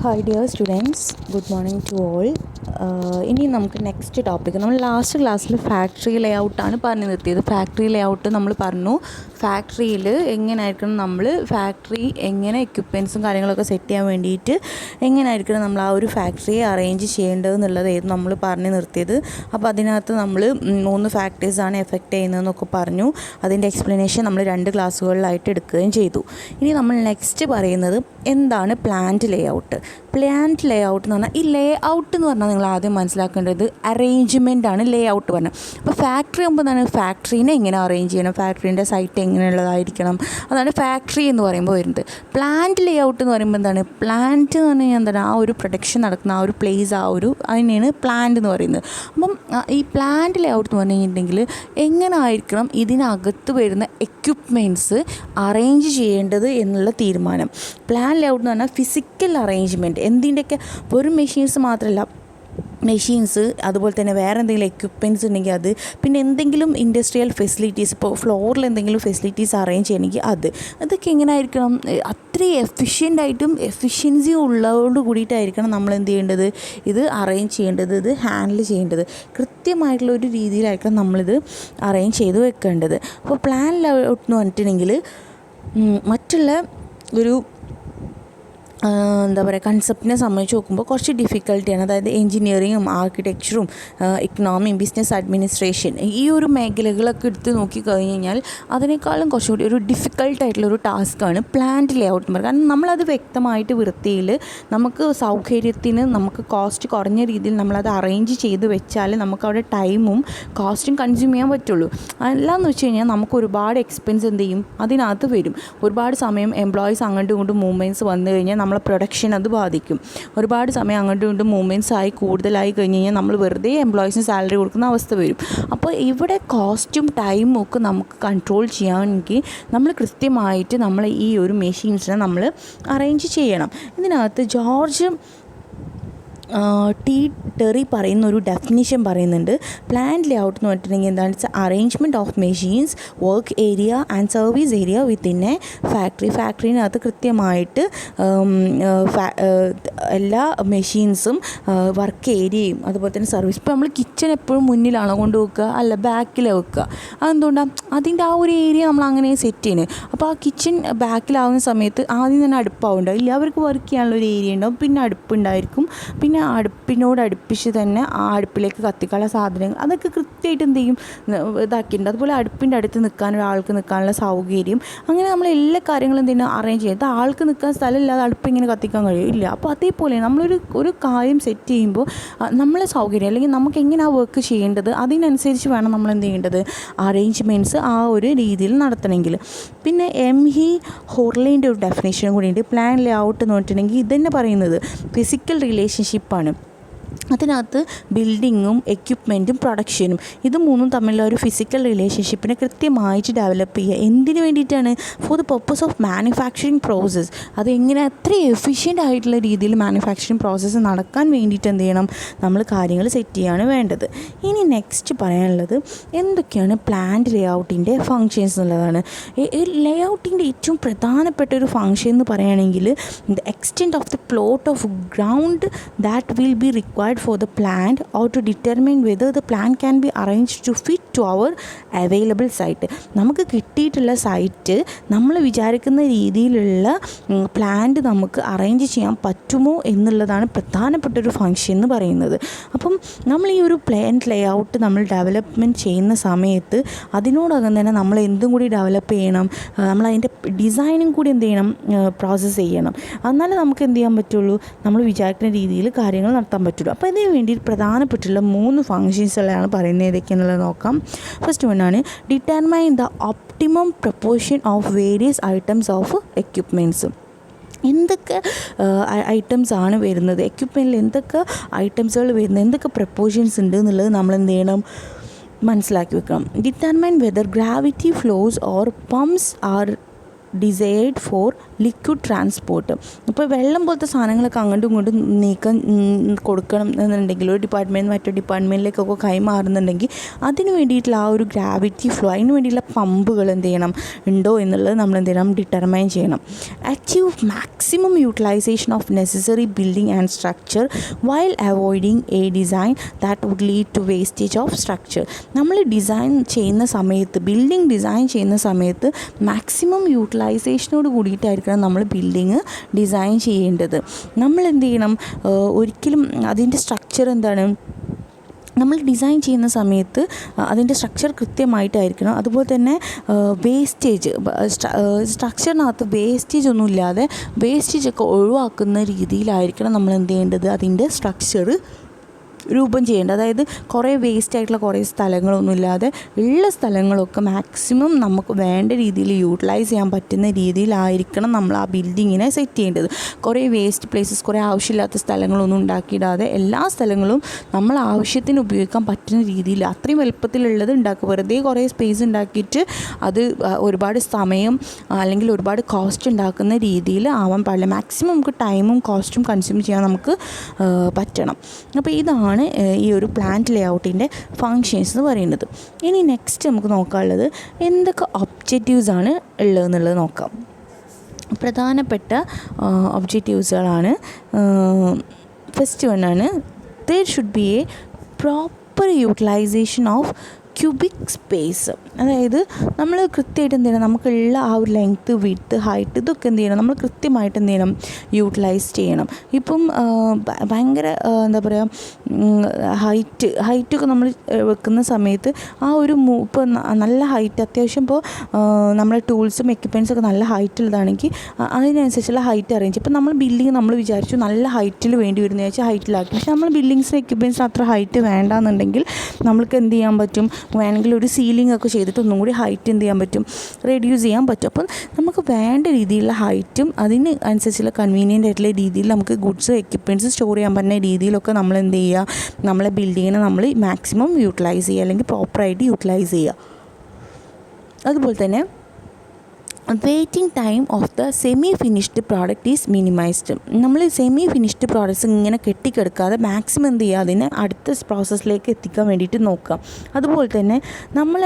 Hi dear students, good morning to all. ഇനി നമുക്ക് next topic നമ്മൾ ലാസ്റ്റ് ക്ലാസ്സിൽ ഫാക്ടറി ലേഔട്ടാണ് പറഞ്ഞു നിർത്തിയത്. ഫാക്ടറി ലേഔട്ട് നമ്മൾ പറഞ്ഞു ഫാക്ടറിയിൽ എങ്ങനെയായിരിക്കണം നമ്മൾ ഫാക്ടറി എങ്ങനെ എക്യുപ്മെൻറ്റ്സും കാര്യങ്ങളൊക്കെ സെറ്റ് ചെയ്യാൻ വേണ്ടിയിട്ട് എങ്ങനെയായിരിക്കണം നമ്മൾ ആ ഒരു ഫാക്ടറിയെ അറേഞ്ച് ചെയ്യേണ്ടതെന്നുള്ളതായിരുന്നു നമ്മൾ പറഞ്ഞു നിർത്തിയത്. അപ്പോൾ അതിനകത്ത് നമ്മൾ 3 ഫാക്ടേഴ്സാണ് എഫക്റ്റ് ചെയ്യുന്നതെന്നൊക്കെ പറഞ്ഞു. അതിൻ്റെ എക്സ്പ്ലനേഷൻ നമ്മൾ 2 ക്ലാസ്സുകളിലായിട്ട് എടുക്കുകയും ചെയ്തു. ഇനി നമ്മൾ നെക്സ്റ്റ് പറയുന്നത് എന്താണ് പ്ലാന്റ് ലേഔട്ട്. പ്ലാന്റ് ലേഔട്ട് എന്ന് പറഞ്ഞാൽ ഈ ലേഔട്ട് എന്ന് പറഞ്ഞാൽ നിങ്ങൾ ആദ്യം മനസ്സിലാക്കേണ്ടത് അറേഞ്ച്മെൻ്റ് ആണ് ലേഔട്ട് പറഞ്ഞത്. അപ്പോൾ ഫാക്ടറി ആകുമ്പോൾ എന്താണ് ഫാക്ടറീനെ എങ്ങനെ അറേഞ്ച് ചെയ്യണം, ഫാക്ടറീൻ്റെ സൈറ്റ് എങ്ങനെയുള്ളതായിരിക്കണം, അതാണ് ഫാക്ടറി എന്ന് പറയുമ്പോൾ വരുന്നത്. പ്ലാന്റ് ലേഔട്ട് എന്ന് പറയുമ്പോൾ എന്താണ് പ്ലാന്റ് എന്ന് പറഞ്ഞു കഴിഞ്ഞാൽ എന്താണ് ആ ഒരു പ്രൊഡക്ഷൻ നടക്കുന്ന ആ ഒരു പ്ലേസ് അതിനെയാണ് പ്ലാന്റ് എന്ന് പറയുന്നത്. അപ്പം ഈ പ്ലാന്റ് ലേഔട്ട് എന്ന് പറഞ്ഞു കഴിഞ്ഞിട്ടുണ്ടെങ്കിൽ എങ്ങനെ ആയിരിക്കണം ഇതിനകത്ത് വരുന്ന എക്യുപ്മെൻറ്റ്സ് അറേഞ്ച് ചെയ്യേണ്ടത് എന്നുള്ള തീരുമാനം. പ്ലാൻ ലേഔട്ട് എന്ന് പറഞ്ഞാൽ ഫിസിക്കൽ അറേഞ്ച്മെൻറ്റ് എന്തിൻ്റെയൊക്കെ ഒരു മെഷീൻസ് മാത്രമല്ല, മെഷീൻസ് അതുപോലെ തന്നെ വേറെ എന്തെങ്കിലും എക്യുപ്മെൻറ്റ്സ് ഉണ്ടെങ്കിൽ അത്, പിന്നെ എന്തെങ്കിലും ഇൻഡസ്ട്രിയൽ ഫെസിലിറ്റീസ്, ഇപ്പോൾ ഫ്ലോറിൽ എന്തെങ്കിലും ഫെസിലിറ്റീസ് അറേഞ്ച് ചെയ്യണമെങ്കിൽ അതൊക്കെ എങ്ങനെ ആയിരിക്കണം, അത്രയും എഫിഷ്യൻ്റായിട്ടും എഫിഷ്യൻസി ഉള്ളതോട് കൂടിയിട്ടായിരിക്കണം നമ്മൾ എന്ത് ചെയ്യേണ്ടത്, ഇത് അറേഞ്ച് ചെയ്യേണ്ടത്, ഇത് ഹാൻഡിൽ ചെയ്യേണ്ടത്. കൃത്യമായിട്ടുള്ള ഒരു രീതിയിലായിരിക്കണം നമ്മളിത് അറേഞ്ച് ചെയ്ത് വെക്കേണ്ടത്. അപ്പോൾ പ്ലാൻ ലേഔട്ട് എന്ന് പറഞ്ഞിട്ടുണ്ടെങ്കിൽ മറ്റുള്ള ഒരു എന്താ പറയുക കൺസെപ്റ്റിനെ സംബന്ധിച്ച് നോക്കുമ്പോൾ കുറച്ച് ഡിഫിക്കൽട്ടിയാണ്. അതായത് എൻജിനീയറിങ്ങും ആർക്കിടെക്ചറും ഇക്കണോമിയും ബിസിനസ് അഡ്മിനിസ്ട്രേഷൻ ഈ ഒരു മേഖലകളൊക്കെ എടുത്ത് നോക്കിക്കഴിഞ്ഞ് കഴിഞ്ഞാൽ അതിനേക്കാളും കുറച്ചുകൂടി ഒരു ഡിഫിക്കൽട്ടായിട്ടുള്ളൊരു ടാസ്ക്കാണ് പ്ലാന്റ് ലേഔട്ട് എന്ന് പറയുന്നത്. കാരണം നമ്മളത് വ്യക്തമായിട്ട് വൃത്തിയിൽ നമുക്ക് സൗകര്യത്തിന് നമുക്ക് കോസ്റ്റ് കുറഞ്ഞ രീതിയിൽ നമ്മളത് അറേഞ്ച് ചെയ്ത് വെച്ചാൽ നമുക്കവിടെ ടൈമും കോസ്റ്റും കൺസ്യൂം ചെയ്യാൻ പറ്റുള്ളൂ. അല്ലാന്ന് വെച്ച് കഴിഞ്ഞാൽ നമുക്ക് ഒരുപാട് എക്സ്പെൻസ് എന്ത് ചെയ്യും അതിനകത്ത് വരും. ഒരുപാട് സമയം എംപ്ലോയീസ് അങ്ങോട്ടും ഇങ്ങോട്ടും മൂവ്മെൻറ്റ്സ് വന്നു കഴിഞ്ഞാൽ നമ്മളെ പ്രൊഡക്ഷൻ അത് ബാധിക്കും. ഒരുപാട് സമയം അങ്ങോട്ടും ഇങ്ങോട്ടും മൂവ്മെൻറ്റ്സ് ആയി കൂടുതലായി കഴിഞ്ഞ് കഴിഞ്ഞാൽ നമ്മൾ വെറുതെ എംപ്ലോയീസിന് സാലറി കൊടുക്കുന്ന അവസ്ഥ വരും. അപ്പോൾ ഇവിടെ കോസ്റ്റും ടൈമും ഒക്കെ നമുക്ക് കൺട്രോൾ ചെയ്യാമെങ്കിൽ നമ്മൾ കൃത്യമായിട്ട് നമ്മൾ ഈ ഒരു മെഷീൻസിനെ നമ്മൾ അറേഞ്ച് ചെയ്യണം. ഇതിനകത്ത് ജോർജ് ടെറി പറയുന്ന ഒരു ഡെഫിനിഷൻ പറയുന്നുണ്ട്. പ്ലാന്റ് ലേഔട്ട് എന്ന് പറഞ്ഞിട്ടുണ്ടെങ്കിൽ എന്താണ് വെച്ചാൽ arrangement of machines, work area and service area within a factory. ഫാക്ടറിനകത്ത് കൃത്യമായിട്ട് എല്ലാ മെഷീൻസും വർക്ക് ഏരിയയും അതുപോലെ തന്നെ സർവീസ്. ഇപ്പോൾ നമ്മൾ കിച്ചൺ എപ്പോഴും മുന്നിലാണോ കൊണ്ട് വെക്കുക, അല്ല ബാക്കിൽ വെക്കുക. അതെന്തുകൊണ്ടാണ് അതിൻ്റെ ആ ഒരു ഏരിയ നമ്മൾ അങ്ങനെ സെറ്റ് ചെയ്യുന്നത്. അപ്പോൾ ആ കിച്ചൺ ബാക്കിലാവുന്ന സമയത്ത് ആദ്യം തന്നെ അടുപ്പാവുണ്ടാവും, ഇല്ല അവർക്ക് വർക്ക് ചെയ്യാനുള്ള ഒരു ഏരിയ ഉണ്ടാവും, പിന്നെ അടുപ്പുണ്ടായിരിക്കും, പിന്നെ അടുപ്പിനോട് അടുപ്പിച്ച് തന്നെ ആ അടുപ്പിലേക്ക് കത്തിക്കാനുള്ള സാധനങ്ങൾ അതൊക്കെ കൃത്യമായിട്ട് എന്ത് ചെയ്യും ഇതാക്കിയിട്ടുണ്ട്. അതുപോലെ അടുപ്പിൻ്റെ അടുത്ത് നിൽക്കാൻ ഒരാൾക്ക് നിൽക്കാനുള്ള സൗകര്യം, അങ്ങനെ നമ്മൾ എല്ലാ കാര്യങ്ങളും എന്തിനാ അറേഞ്ച് ചെയ്ത് ആൾക്ക് നിൽക്കാൻ സ്ഥലമില്ലാതെ അടുപ്പ് ഇങ്ങനെ കത്തിക്കാൻ കഴിയില്ല. അപ്പോൾ അതേപോലെ നമ്മളൊരു കാര്യം സെറ്റ് ചെയ്യുമ്പോൾ നമ്മളെ സൗകര്യം അല്ലെങ്കിൽ നമുക്ക് എങ്ങനെ ആ വർക്ക് ചെയ്യേണ്ടത് അതിനനുസരിച്ച് വേണം നമ്മൾ എന്ത് ചെയ്യേണ്ടത് അറേഞ്ച്മെൻറ്റ്സ് ആ ഒരു രീതിയിൽ നടത്തണമെങ്കിൽ. പിന്നെ ഹോർലിൻ്റെ ഒരു ഡെഫിനേഷനും കൂടിയുണ്ട്. പ്ലാൻ ലേഔട്ട് എന്ന് പറഞ്ഞിട്ടുണ്ടെങ്കിൽ ഇതന്നെ പറയുന്നത് ഫിസിക്കൽ റിലേഷൻഷിപ്പാണ്. അതിനകത്ത് ബിൽഡിങ്ങും എക്യുപ്മെൻറ്റും പ്രൊഡക്ഷനും ഇത് മൂന്നും തമ്മിലുള്ള ഒരു ഫിസിക്കൽ റിലേഷൻഷിപ്പിനെ കൃത്യമായിട്ട് ഡെവലപ്പ് ചെയ്യുക. എന്തിനു വേണ്ടിയിട്ടാണ്? For the purpose of manufacturing process. അത് എങ്ങനെ അത്ര എഫിഷ്യൻ്റ് ആയിട്ടുള്ള രീതിയിൽ മാനുഫാക്ചറിങ് പ്രോസസ്സ് നടക്കാൻ വേണ്ടിയിട്ട് എന്ത് ചെയ്യണം നമ്മൾ കാര്യങ്ങൾ സെറ്റ് ചെയ്യാണ് വേണ്ടത്. ഇനി നെക്സ്റ്റ് പറയാനുള്ളത് എന്തൊക്കെയാണ് പ്ലാന്റ് ലേഔട്ടിൻ്റെ ഫങ്ഷൻസ് എന്നുള്ളതാണ്. ലേഔട്ടിൻ്റെ ഏറ്റവും പ്രധാനപ്പെട്ട ഒരു ഫങ്ഷൻ എന്ന് പറയുകയാണെങ്കിൽ the extent of the plot of ground that will be required for the plant or to determine whether the plant can be arranged to fit to our available site. നമുക്ക് കിട്ടിയിട്ടുള്ള site നമ്മൾ വിചാരിക്കുന്ന രീതിയിലുള്ള plant നമുക്ക് arrange ചെയ്യാൻ പറ്റുമോ എന്നുള്ളതാണ് പ്രധാനപ്പെട്ടൊരു ഫങ്ഷൻ എന്ന് പറയുന്നത്. അപ്പം നമ്മൾ ഈ ഒരു പ്ലാന്റ് ലേഔട്ട് നമ്മൾ ഡെവലപ്മെൻറ്റ് ചെയ്യുന്ന സമയത്ത് അതിനോടകം തന്നെ നമ്മൾ എന്തും കൂടി ഡെവലപ്പ് ചെയ്യണം, നമ്മൾ അതിൻ്റെ ഡിസൈനും കൂടി എന്ത് ചെയ്യണം പ്രോസസ്സ് ചെയ്യണം. എന്നാലേ നമുക്ക് എന്ത് ചെയ്യാൻ പറ്റുള്ളൂ, നമ്മൾ വിചാരിക്കുന്ന രീതിയിൽ കാര്യങ്ങൾ നടത്താൻ പറ്റുള്ളൂ. അപ്പോൾ ഇതിന് വേണ്ടി പ്രധാനപ്പെട്ടുള്ള 3 ഫങ്ഷൻസുകളാണ് പറയുന്നത്. ഏതൊക്കെയാണെന്നുള്ളത് നോക്കാം. ഫസ്റ്റ് വണ്ണാണ് determine the optimum proportion of various items of equipments. എന്തൊക്കെ ഐറ്റംസ് ആണ് വരുന്നത്, എക്യുപ്മെൻറ്റിൽ എന്തൊക്കെ ഐറ്റംസുകൾ വരുന്നത്, എന്തൊക്കെ പ്രൊപ്പോർഷൻസ് ഉണ്ട് എന്നുള്ളത് നമ്മൾ എന്ത് ചെയ്യണം മനസ്സിലാക്കി വെക്കണം. Determine whether gravity flows or pumps are desired for liquid transport. ഇപ്പോൾ വെള്ളം പോലത്തെ സാധനങ്ങളൊക്കെ അങ്ങോട്ടും ഇങ്ങോട്ടും നീക്കം കൊടുക്കണം എന്നുണ്ടെങ്കിൽ ഒരു ഡിപ്പാർട്ട്മെൻറ്റ് മറ്റൊരു ഡിപ്പാർട്ട്മെൻറ്റിലേക്കൊക്കെ കൈമാറുന്നുണ്ടെങ്കിൽ അതിന് വേണ്ടിയിട്ടുള്ള ആ ഒരു ഗ്രാവിറ്റി ഫ്ലോ, അതിന് വേണ്ടിയിട്ടുള്ള പമ്പുകൾ എന്ത് ചെയ്യണം ഉണ്ടോ എന്നുള്ളത് നമ്മൾ എന്ത് ചെയ്യണം ഡിറ്റർമൈൻ ചെയ്യണം. Achieve maximum utilization of necessary building and structure while avoiding a design that would lead to wastage of structure. നമ്മൾ ഡിസൈൻ ചെയ്യുന്ന സമയത്ത്, ബിൽഡിംഗ് ഡിസൈൻ ചെയ്യുന്ന സമയത്ത് മാക്സിമം യൂട്ടിലൈസേഷനോട് കൂടിയിട്ടായിരിക്കണം നമ്മൾ ബിൽഡിങ് ഡിസൈൻ ചെയ്യേണ്ടത്. നമ്മൾ എന്ത് ചെയ്യണം, ഒരിക്കലും അതിൻ്റെ സ്ട്രക്ചർ എന്താണ്, നമ്മൾ ഡിസൈൻ ചെയ്യുന്ന സമയത്ത് അതിൻ്റെ സ്ട്രക്ചർ കൃത്യമായിട്ടായിരിക്കണം. അതുപോലെ തന്നെ വേസ്റ്റേജ്, സ്ട്രക്ചറിനകത്ത് വേസ്റ്റേജ് ഒന്നും ഇല്ലാതെ വേസ്റ്റേജൊക്കെ ഒഴിവാക്കുന്ന രീതിയിലായിരിക്കണം നമ്മൾ എന്ത് ചെയ്യേണ്ടത്, അതിൻ്റെ സ്ട്രക്ചർ രൂപം ചെയ്യേണ്ടത്. അതായത് കുറേ വേസ്റ്റ് ആയിട്ടുള്ള കുറേ സ്ഥലങ്ങളൊന്നുമില്ലാതെ ഉള്ള സ്ഥലങ്ങളൊക്കെ മാക്സിമം നമുക്ക് വേണ്ട രീതിയിൽ യൂട്ടിലൈസ് ചെയ്യാൻ പറ്റുന്ന രീതിയിലായിരിക്കണം നമ്മൾ ആ ബിൽഡിങ്ങിനെ സെറ്റ് ചെയ്യേണ്ടത്. കുറേ വേസ്റ്റ് പ്ലേസസ്, കുറേ ആവശ്യമില്ലാത്ത സ്ഥലങ്ങളൊന്നും ഉണ്ടാക്കിയിടാതെ എല്ലാ സ്ഥലങ്ങളും നമ്മൾ ആവശ്യത്തിന് ഉപയോഗിക്കാൻ പറ്റുന്ന രീതിയിൽ അത്രയും വലുപ്പത്തിലുള്ളത് ഉണ്ടാക്കുക. വെറുതെ കുറേ സ്പേസ് ഉണ്ടാക്കിയിട്ട് അത് ഒരുപാട് സമയം അല്ലെങ്കിൽ ഒരുപാട് കോസ്റ്റ് ഉണ്ടാക്കുന്ന രീതിയിൽ ആവാൻ പാടില്ല. മാക്സിമം നമുക്ക് ടൈമും കോസ്റ്റും കൺസ്യൂം ചെയ്യാൻ നമുക്ക് പറ്റണം. അപ്പോൾ ഇതാണ് ഈ ഒരു പ്ലാന്റ് ലേഔട്ടിൻ്റെ ഫങ്ഷൻസ് എന്ന് പറയുന്നത്. ഇനി നെക്സ്റ്റ് നമുക്ക് നോക്കാനുള്ളത് എന്തൊക്കെ ഒബ്ജക്റ്റീവ്സാണ് ഉള്ളതെന്നുള്ളത് നോക്കാം. പ്രധാനപ്പെട്ട ഒബ്ജക്റ്റീവ്സുകളാണ്. ഫസ്റ്റ് വണ്ണാണ് there should be a proper utilization of cubic space. അതായത് നമ്മൾ കൃത്യമായിട്ട് എന്ത് ചെയ്യണം, നമുക്കുള്ള ആ ഒരു ലെങ്ത്ത്, വിഡ്ത്ത്, ഹൈറ്റ് ഇതൊക്കെ എന്ത് ചെയ്യണം, നമ്മൾ കൃത്യമായിട്ട് എന്ത് ചെയ്യണം, യൂട്ടിലൈസ് ചെയ്യണം. ഇപ്പം ഭയങ്കര എന്താ പറയുക, ഹൈറ്റൊക്കെ നമ്മൾ വെക്കുന്ന സമയത്ത് ആ ഒരു ഇപ്പോൾ നല്ല ഹൈറ്റ്, അത്യാവശ്യം ഇപ്പോൾ നമ്മുടെ ടൂൾസും എക്യുപ്മെൻറ്റ്സൊക്കെ നല്ല ഹൈറ്റുള്ളതാണെങ്കിൽ അതിനനുസരിച്ചുള്ള ഹൈറ്റ് അറേഞ്ച്. ഇപ്പോൾ നമ്മൾ ബിൽഡിങ് നമ്മൾ വിചാരിച്ചു നല്ല ഹൈറ്റിൽ വേണ്ടി വരുന്ന വെച്ചാൽ ഹൈറ്റിലാക്കി. പക്ഷേ നമ്മൾ ബിൽഡിങ്സിന് എക്യുപ്മെൻറ്റ്സിന് അത്ര ഹൈറ്റ് വേണ്ടാന്നുണ്ടെങ്കിൽ നമ്മൾക്ക് എന്ത് ചെയ്യാൻ പറ്റും, വേണമെങ്കിൽ ഒരു സീലിംഗ് ഒക്കെ ചെയ്തിട്ട് ഒന്നും കൂടി ഹൈറ്റ് എന്ത് ചെയ്യാൻ പറ്റും, റെഡ്യൂസ് ചെയ്യാൻ പറ്റും. അപ്പം നമുക്ക് വേണ്ട രീതിയിലുള്ള ഹൈറ്റും അതിന് അനുസരിച്ചുള്ള കൺവീനിയൻ്റ് ആയിട്ടുള്ള രീതിയിൽ നമുക്ക് ഗുഡ്സ് എക്യുപ്മെൻറ്റ്സ് സ്റ്റോർ ചെയ്യാൻ പറ്റുന്ന രീതിയിലൊക്കെ നമ്മൾ എന്ത് ചെയ്യുക, നമ്മളെ ബിൽഡിങ്ങിനെ നമ്മൾ മാക്സിമം യൂട്ടിലൈസ് ചെയ്യുക അല്ലെങ്കിൽ പ്രോപ്പറായിട്ട് യൂട്ടിലൈസ് ചെയ്യുക. അതുപോലെ തന്നെ waiting time of the semi finished product is minimised. നമ്മൾ സെമി ഫിനിഷ്ഡ് പ്രോഡക്റ്റ്സ് ഇങ്ങനെ കെട്ടിക്കെടുക്കാതെ മാക്സിമം എന്ത് ചെയ്യുക, അതിനെ അടുത്ത പ്രോസസ്സിലേക്ക് എത്തിക്കാൻ വേണ്ടിയിട്ട് നോക്കുക. അതുപോലെ തന്നെ നമ്മൾ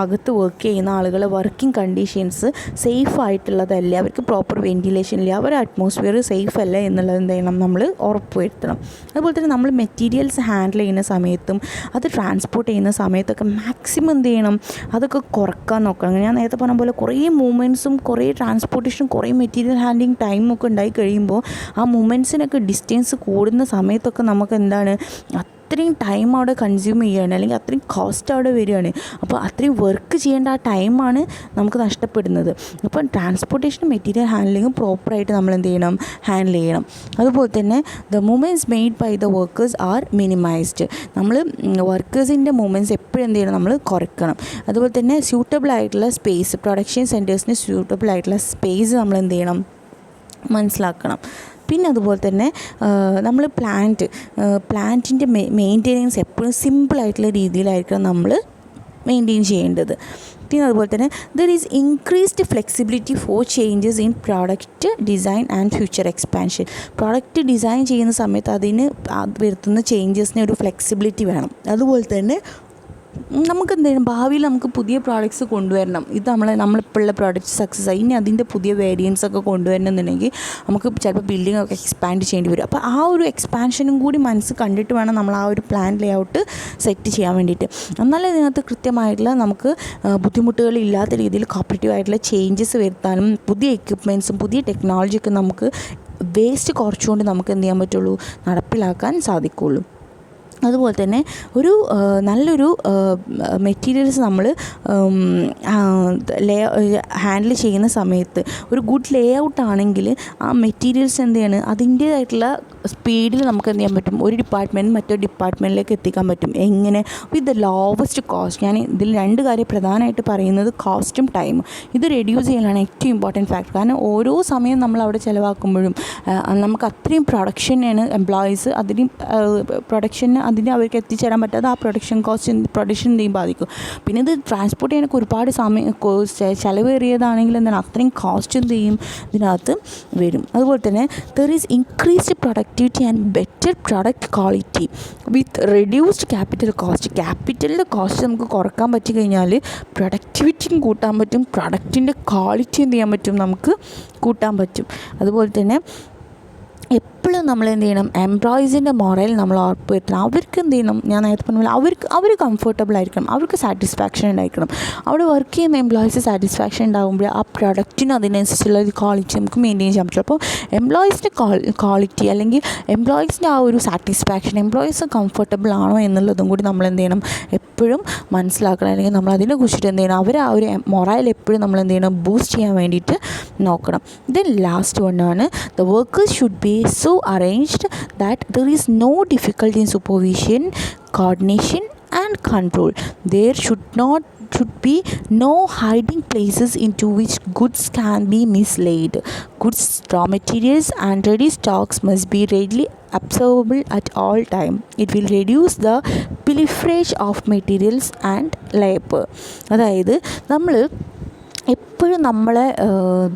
അകത്ത് വർക്ക് ചെയ്യുന്ന ആളുകൾ വർക്കിംഗ് കണ്ടീഷൻസ് സേഫ് ആയിട്ടുള്ളതല്ല, അവർക്ക് പ്രോപ്പർ വെൻറ്റിലേഷൻ ഇല്ല, അവരുടെ അറ്റ്മോസ്ഫിയർ സേഫ് അല്ല എന്നുള്ളത് എന്ത് ചെയ്യണം, നമ്മൾ ഉറപ്പുവരുത്തണം. അതുപോലെ തന്നെ നമ്മൾ മെറ്റീരിയൽസ് ഹാൻഡിൽ ചെയ്യുന്ന സമയത്തും അത് ട്രാൻസ്പോർട്ട് ചെയ്യുന്ന സമയത്തൊക്കെ മാക്സിമം എന്ത് ചെയ്യണം, അതൊക്കെ കുറക്കാൻ നോക്കണം. ഞാൻ നേരത്തെ പറഞ്ഞ പോലെ കുറേ മൂവ്മെൻറ്റ്സും കുറേ ട്രാൻസ്പോർട്ടേഷനും കുറേ മെറ്റീരിയൽ ഹാൻഡ്ലിങ് ടൈമൊക്കെ ഉണ്ടായി കഴിയുമ്പോൾ ആ മൂവ്മെൻറ്റ്സിനൊക്കെ ഡിസ്റ്റൻസ് കൂടുന്ന സമയത്തൊക്കെ നമുക്ക് എന്താണ്, അത്രയും ടൈം അവിടെ കൺസ്യൂം ചെയ്യുകയാണ്, അല്ലെങ്കിൽ അത്രയും കോസ്റ്റ് അവിടെ വരികയാണ്. അപ്പോൾ അത്രയും വർക്ക് ചെയ്യേണ്ട ആ ടൈമാണ് നമുക്ക് നഷ്ടപ്പെടുന്നത്. അപ്പോൾ ട്രാൻസ്പോർട്ടേഷനും മെറ്റീരിയൽ ഹാൻഡ്ലിങ്ങും പ്രോപ്പറായിട്ട് നമ്മൾ എന്ത് ചെയ്യണം, ഹാൻഡിൽ ചെയ്യണം. അതുപോലെ തന്നെ the movements made by the workers are minimized. നമ്മൾ വർക്കേഴ്സിൻ്റെ മൂവ്മെൻറ്റ്സ് എപ്പോഴും എന്ത് ചെയ്യണം, നമ്മൾ കുറയ്ക്കണം. അതുപോലെ തന്നെ സ്യൂട്ടബിൾ ആയിട്ടുള്ള സ്പേസ്, പ്രൊഡക്ഷൻ സെൻറ്റേഴ്സിന് സ്യൂട്ടബിൾ ആയിട്ടുള്ള സ്പേസ് നമ്മൾ എന്ത് ചെയ്യണം, മനസ്സിലാക്കണം. പിന്നെ അതുപോലെ തന്നെ നമ്മൾ പ്ലാന്റിൻ്റെ മെയിൻ്റെനൻസ് എപ്പോഴും സിമ്പിളായിട്ടുള്ള രീതിയിലായിരിക്കണം നമ്മൾ മെയിൻറ്റെയിൻ ചെയ്യേണ്ടത്. പിന്നെ അതുപോലെ തന്നെ there is increased flexibility for changes in product design and future expansion. Product design ചെയ്യുന്ന സമയത്ത് അതിന് വരുത്തുന്ന ചേഞ്ചസിന് ഒരു ഫ്ലെക്സിബിലിറ്റി വേണം. അതുപോലെ തന്നെ നമുക്ക് എന്ത് ചെയ്യണം, ഭാവിയിൽ നമുക്ക് പുതിയ പ്രോഡക്റ്റ്സ് കൊണ്ടുവരണം. ഇത് നമ്മളിപ്പോൾ ഉള്ള പ്രോഡക്റ്റ് സക്സസ് ആയി, ഇനി അതിൻ്റെ പുതിയ വേരിയൻസ് ഒക്കെ കൊണ്ടുവരണമെന്നുണ്ടെങ്കിൽ നമുക്ക് ചിലപ്പോൾ ബിൽഡിംഗ് ഒക്കെ എക്സ്പാൻഡ് ചെയ്യേണ്ടി വരും. അപ്പോൾ ആ ഒരു എക്സ്പാൻഷനും കൂടി മനസ്സ് കണ്ടിട്ട് വേണം നമ്മൾ ആ ഒരു പ്ലാൻ ലേഔട്ട് സെറ്റ് ചെയ്യാൻ വേണ്ടിയിട്ട്. എന്നാലും ഇതിനകത്ത് കൃത്യമായിട്ടുള്ള നമുക്ക് ബുദ്ധിമുട്ടുകളില്ലാത്ത രീതിയിൽ കോപ്പറേറ്റീവ് ആയിട്ടുള്ള ചേഞ്ചസ് വരുത്താനും പുതിയ എക്യുപ്മെൻറ്റ്സും പുതിയ ടെക്നോളജിയൊക്കെ നമുക്ക് വേസ്റ്റ് കുറച്ചുകൊണ്ട് നമുക്ക് എന്ത് ചെയ്യാൻ പറ്റുള്ളൂ, നടപ്പിലാക്കാൻ സാധിക്കുള്ളൂ. അതുപോലെ തന്നെ ഒരു നല്ലൊരു മെറ്റീരിയൽസ് നമ്മൾ ഹാൻഡിൽ ചെയ്യുന്ന സമയത്ത് ഒരു ഗുഡ് ലേ ഔട്ട് ആണെങ്കിൽ ആ മെറ്റീരിയൽസ് എന്ത് ചെയ്യാണ്, അതിൻ്റേതായിട്ടുള്ള സ്പീഡിൽ നമുക്ക് എന്ത് ചെയ്യാൻ പറ്റും, ഒരു ഡിപ്പാർട്ട്മെൻറ്റ് മറ്റൊരു ഡിപ്പാർട്ട്മെൻറ്റിലേക്ക് എത്തിക്കാൻ പറ്റും. എങ്ങനെ, വിത്ത് ദ ലോവസ്റ്റ് കോസ്റ്റ്. ഞാൻ ഇതിൽ രണ്ട് കാര്യം പ്രധാനമായിട്ട് പറയുന്നത് കോസ്റ്റും ടൈമും. ഇത് റെഡ്യൂസ് ചെയ്യാനാണ് ഏറ്റവും ഇമ്പോർട്ടൻറ്റ് ഫാക്ടർ. കാരണം ഓരോ സമയം നമ്മൾ അവിടെ ചിലവാക്കുമ്പോഴും നമുക്ക് അത്രയും പ്രൊഡക്ഷനാണ് എംപ്ലോയീസ്, അതിനും പ്രൊഡക്ഷന് അതിന് അവർക്ക് എത്തിച്ചേരാൻ പറ്റാതെ ആ പ്രൊഡക്ഷൻ എന്തെയും ബാധിക്കും. പിന്നെ ഇത് ട്രാൻസ്പോർട്ട് ചെയ്യാനൊക്കെ ഒരുപാട് സമയം ചിലവേറിയതാണെങ്കിൽ എന്താണ് അത്രയും കോസ്റ്റ് എന്ത് ചെയ്യും ഇതിനകത്ത് വരും. അതുപോലെ തന്നെ there is increased productivity and better product quality with reduced capital cost. ക്യാപിറ്റലിൻ്റെ കോസ്റ്റ് നമുക്ക് കുറക്കാൻ പറ്റി കഴിഞ്ഞാൽ പ്രൊഡക്ടിവിറ്റിയും കൂട്ടാൻ പറ്റും, പ്രൊഡക്റ്റിൻ്റെ ക്വാളിറ്റി എന്ത് ചെയ്യാൻ പറ്റും, നമുക്ക് കൂട്ടാൻ പറ്റും. അതുപോലെ തന്നെ എപ്പോഴും നമ്മൾ എന്ത് ചെയ്യണം, എംപ്ലോയീസിൻ്റെ മൊറൽ നമ്മൾ ഉറപ്പ് വരുത്തണം. അവർക്ക് എന്ത് ചെയ്യണം, ഞാൻ നേരത്തെ പറഞ്ഞ പോലെ അവർ കംഫർട്ടബിൾ ആയിരിക്കണം, അവർക്ക് സാറ്റിസ്ഫാക്ഷൻ ഉണ്ടായിരിക്കണം. അവിടെ വർക്ക് ചെയ്യുന്ന എംപ്ലോയീസ് സാറ്റിസ്ഫാക്ഷൻ ഉണ്ടാകുമ്പോൾ ആ പ്രൊഡക്റ്റിന് അതിനനുസരിച്ചുള്ള ഒരു ക്വാളിറ്റി നമുക്ക് മെയിൻറ്റെയിൻ ചെയ്യാൻ പറ്റും. അപ്പോൾ എംപ്ലോയീസിൻ്റെ ക്വാളിറ്റി അല്ലെങ്കിൽ എംപ്ലോയീസിൻ്റെ ആ ഒരു സാറ്റിസ്ഫാക്ഷൻ, എംപ്ലോയീസ് കംഫർട്ടബിൾ ആണോ എന്നുള്ളതും കൂടി നമ്മൾ എന്ത് ചെയ്യണം, എപ്പോഴും മനസ്സിലാക്കണം. അല്ലെങ്കിൽ നമ്മൾ അതിനെക്കുറിച്ചിട്ട് എന്ത് ചെയ്യണം, അവർ ആ ഒരു മൊറൽ എപ്പോഴും നമ്മൾ എന്ത് ചെയ്യണം, ബൂസ്റ്റ് ചെയ്യാൻ വേണ്ടിയിട്ട് നോക്കണം. ദെൻ ലാസ്റ്റ് വണ്ണാണ് the workers should be so arranged that there is no difficulty in supervision, coordination and control. There should be no hiding places into which goods can be mislaid. Goods, raw materials and ready stocks must be readily observable at all time. It will reduce the pilferage of materials and labor. അതായത് നമ്മൾ എപ്പോഴും നമ്മളെ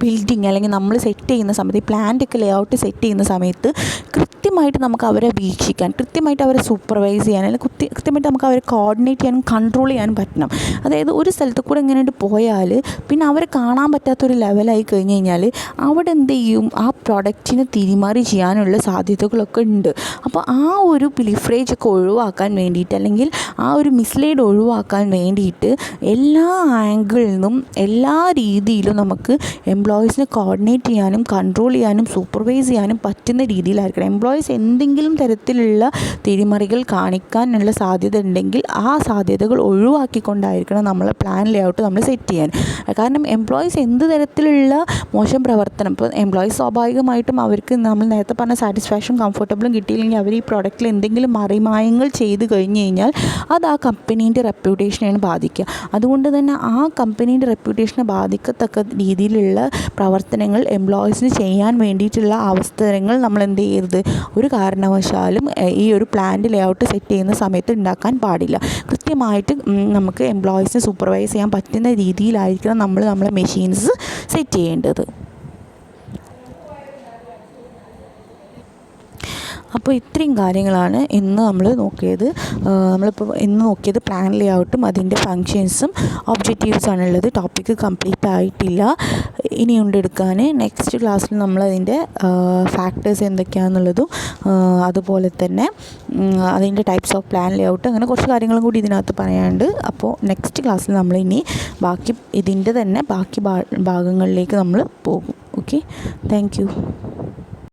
building അല്ലെങ്കിൽ നമ്മൾ set ചെയ്യുന്ന സമയത്ത്, ഈ പ്ലാന്റൊക്കെ layout set ചെയ്യുന്ന സമയത്ത് കൃത്യമായിട്ട് നമുക്ക് അവരെ വീക്ഷിക്കാൻ, കൃത്യമായിട്ട് അവരെ സൂപ്പർവൈസ് ചെയ്യാൻ, അല്ലെങ്കിൽ കൃത്യമായിട്ട് നമുക്ക് അവരെ കോർഡിനേറ്റ് ചെയ്യാനും കൺട്രോൾ ചെയ്യാനും പറ്റണം. അതായത് ഒരു സ്ഥലത്ത് കൂടെ എങ്ങനെയായിട്ട് പോയാൽ പിന്നെ അവരെ കാണാൻ പറ്റാത്തൊരു ലെവലായി കഴിഞ്ഞ് കഴിഞ്ഞാൽ അവിടെ എന്ത് ചെയ്യും, ആ പ്രൊഡക്റ്റിനെ തിരിമറി ചെയ്യാനുള്ള സാധ്യതകളൊക്കെ ഉണ്ട്. അപ്പോൾ ആ ഒരു പിലിഫ്രേജ് ഒക്കെ ഒഴിവാക്കാൻ വേണ്ടിയിട്ട്, അല്ലെങ്കിൽ ആ ഒരു മിസ്ലീഡ് ഒഴിവാക്കാൻ വേണ്ടിയിട്ട് എല്ലാ ആംഗിളിൽ നിന്നും എല്ലാ രീതിയിലും നമുക്ക് എംപ്ലോയീസിനെ കോർഡിനേറ്റ് ചെയ്യാനും കൺട്രോൾ ചെയ്യാനും സൂപ്പർവൈസ് ചെയ്യാനും പറ്റുന്ന രീതിയിലായിരിക്കണം. എംപ്ലോയീസ് എന്തെങ്കിലും തരത്തിലുള്ള തിരിമറികൾ കാണിക്കാനുള്ള സാധ്യത ഉണ്ടെങ്കിൽ ആ സാധ്യതകൾ ഒഴിവാക്കിക്കൊണ്ടായിരിക്കണം നമ്മളെ പ്ലാൻ ലേഔട്ട് നമ്മൾ സെറ്റ് ചെയ്യാൻ. കാരണം എംപ്ലോയീസ് എന്ത് തരത്തിലുള്ള മോശം പ്രവർത്തനം, ഇപ്പോൾ എംപ്ലോയീസ് സ്വാഭാവികമായിട്ടും അവർക്ക് നമ്മൾ നേരത്തെ പറഞ്ഞ സാറ്റിസ്ഫാക്ഷൻ കംഫർട്ടബിളും കിട്ടിയില്ലെങ്കിൽ അവർ ഈ പ്രോഡക്റ്റിൽ എന്തെങ്കിലും മറിമായങ്ങൾ ചെയ്ത് കഴിഞ്ഞ് കഴിഞ്ഞാൽ അത് ആ കമ്പനീൻ്റെ റെപ്യൂട്ടേഷനെയാണ് ബാധിക്കുക. അതുകൊണ്ട് തന്നെ ആ കമ്പനീൻ്റെ റെപ്യൂട്ടേഷനെ ബാധിക്കത്തക്ക രീതിയിലുള്ള പ്രവർത്തനങ്ങൾ എംപ്ലോയീസിന് ചെയ്യാൻ വേണ്ടിയിട്ടുള്ള അവസരങ്ങൾ നമ്മൾ എന്ത് ചെയ്യരുത്, ഒരു കാരണവശാലും ഈ ഒരു പ്ലാന്റ് ലേഔട്ട് സെറ്റ് ചെയ്യുന്ന സമയത്ത് ഉണ്ടാക്കാൻ പാടില്ല. കൃത്യമായിട്ട് നമുക്ക് എംപ്ലോയീസിനെ സൂപ്പർവൈസ് ചെയ്യാൻ പറ്റുന്ന രീതിയിലായിരിക്കണം നമ്മളെ മെഷീൻസ് സെറ്റ് ചെയ്യേണ്ടത്. അപ്പോൾ ഇത്രയും കാര്യങ്ങളാണ് ഇന്ന് നമ്മൾ നോക്കിയത്. ഇന്ന് നോക്കിയത് പ്ലാൻ ലേഔട്ടും അതിൻ്റെ ഫങ്ഷൻസും ഒബ്ജക്റ്റീവ്സാണുള്ളത്. ടോപ്പിക്ക് കംപ്ലീറ്റ് ആയിട്ടില്ല, ഇനിയുണ്ട് എടുക്കാൻ. നെക്സ്റ്റ് ക്ലാസ്സിൽ നമ്മളതിൻ്റെ ഫാക്ടേഴ്സ് എന്തൊക്കെയാണെന്നുള്ളതും അതുപോലെ തന്നെ അതിൻ്റെ ടൈപ്സ് ഓഫ് പ്ലാൻ ലേഔട്ട്, അങ്ങനെ കുറച്ച് കാര്യങ്ങളും കൂടി ഇതിനകത്ത് പറയാനുണ്ട്. അപ്പോൾ നെക്സ്റ്റ് ക്ലാസ്സിൽ നമ്മളിനി ഇതിൻ്റെ തന്നെ ബാക്കി ഭാഗങ്ങളിലേക്ക് നമ്മൾ പോകും. Okay, thank you.